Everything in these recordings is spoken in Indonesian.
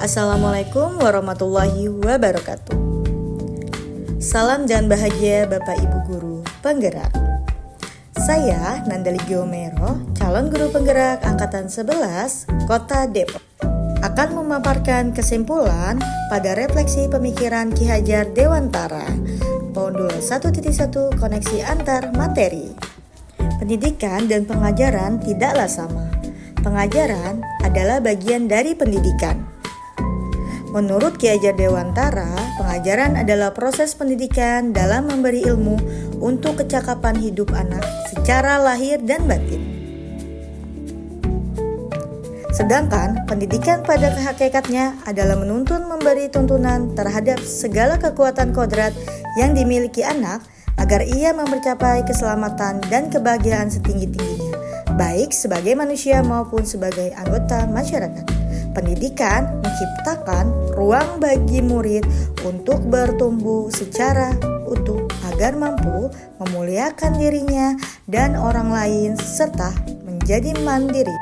Assalamualaikum warahmatullahi wabarakatuh. Salam dan bahagia Bapak Ibu Guru Penggerak. Saya Nandali Giomero, calon guru penggerak Angkatan 11 Kota Depok, akan memaparkan kesimpulan pada refleksi pemikiran Ki Hajar Dewantara Modul 1.1 Koneksi Antar Materi. Pendidikan dan pengajaran tidaklah sama. Pengajaran adalah bagian dari pendidikan. Menurut Ki Hajar Dewantara, pengajaran adalah proses pendidikan dalam memberi ilmu untuk kecakapan hidup anak secara lahir dan batin. Sedangkan pendidikan pada hakikatnya adalah menuntun memberi tuntunan terhadap segala kekuatan kodrat yang dimiliki anak agar ia mencapai keselamatan dan kebahagiaan setinggi-tingginya, baik sebagai manusia maupun sebagai anggota masyarakat. Pendidikan menciptakan ruang bagi murid untuk bertumbuh secara utuh agar mampu memuliakan dirinya dan orang lain serta menjadi mandiri.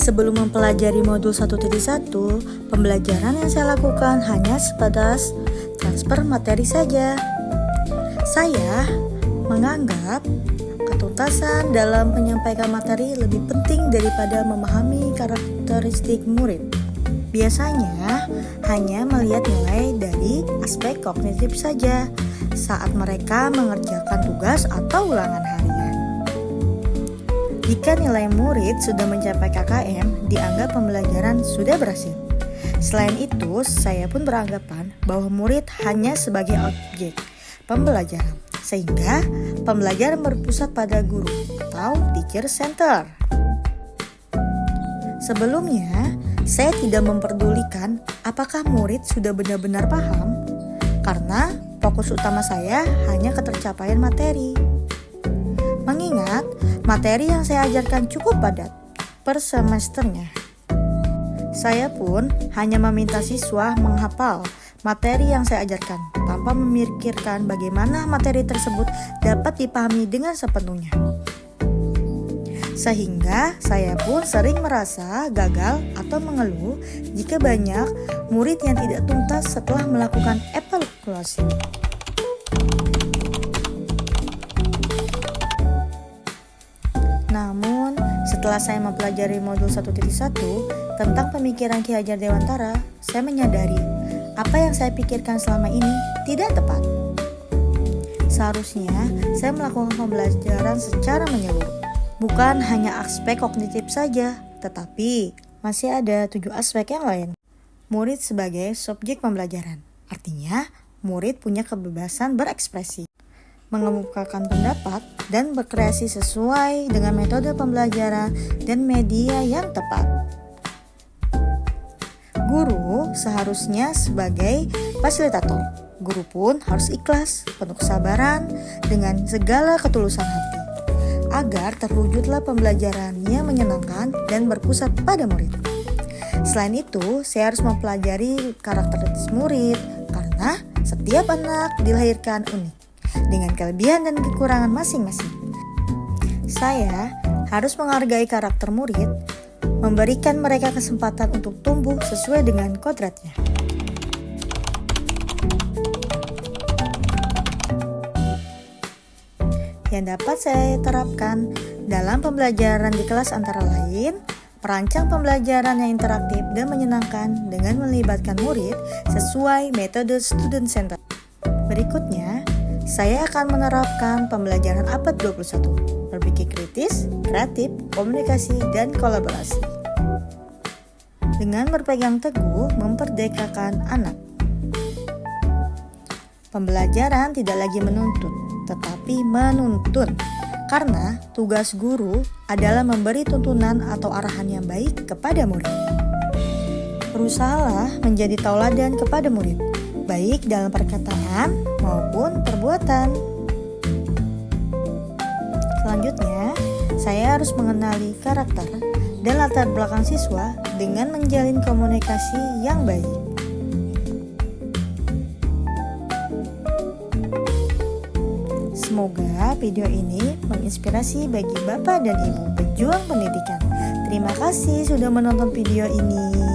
Sebelum mempelajari modul 1.1, pembelajaran yang saya lakukan hanya sebatas transfer materi saja. Saya menganggap ketuntasan dalam menyampaikan materi lebih penting daripada memahami karakteristik murid. Biasanya hanya melihat nilai dari aspek kognitif saja saat mereka mengerjakan tugas atau ulangan harian. Jika nilai murid sudah mencapai KKM, dianggap pembelajaran sudah berhasil. Selain itu, saya pun beranggapan bahwa murid hanya sebagai objek pembelajaran, sehingga pembelajaran berpusat pada guru atau teacher center. Sebelumnya, saya tidak memperdulikan apakah murid sudah benar-benar paham, karena fokus utama saya hanya ketercapaian materi. Mengingat materi yang saya ajarkan cukup padat per semesternya, saya pun hanya meminta siswa menghafal materi yang saya ajarkan tanpa memikirkan bagaimana materi tersebut dapat dipahami dengan sepenuhnya. Sehingga saya pun sering merasa gagal atau mengeluh jika banyak murid yang tidak tuntas setelah melakukan evaluasi. Namun, setelah saya mempelajari modul 1.1 tentang pemikiran Ki Hajar Dewantara, saya menyadari apa yang saya pikirkan selama ini tidak tepat. Seharusnya saya melakukan pembelajaran secara menyeluruh, bukan hanya aspek kognitif saja, tetapi masih ada 7 aspek yang lain. Murid sebagai subjek pembelajaran, artinya murid punya kebebasan berekspresi, mengemukakan pendapat, dan berkreasi sesuai dengan metode pembelajaran dan media yang tepat. Guru seharusnya sebagai fasilitator. Guru pun harus ikhlas, penuh kesabaran, dengan segala ketulusan hati, agar terwujudlah pembelajaran yang menyenangkan dan berpusat pada murid. Selain itu, saya harus mempelajari karakteristik murid, karena setiap anak dilahirkan unik dengan kelebihan dan kekurangan masing-masing. Saya harus menghargai karakter murid, memberikan mereka kesempatan untuk tumbuh sesuai dengan kodratnya. Yang dapat saya terapkan dalam pembelajaran di kelas antara lain, merancang pembelajaran yang interaktif dan menyenangkan dengan melibatkan murid sesuai metode student center. Berikutnya, saya akan menerapkan pembelajaran abad 21, berpikir kritis, kreatif, komunikasi, dan kolaborasi. Dengan berpegang teguh memperdekakan anak. Pembelajaran tidak lagi menuntut, tetapi menuntun. Karena tugas guru adalah memberi tuntunan atau arahan yang baik kepada murid. Berusahalah menjadi tauladan kepada murid, baik dalam perkataan maupun perbuatan. Selanjutnya, saya harus mengenali karakter dan latar belakang siswa dengan menjalin komunikasi yang baik. Semoga video ini menginspirasi bagi Bapak dan Ibu pejuang pendidikan. Terima kasih sudah menonton video ini.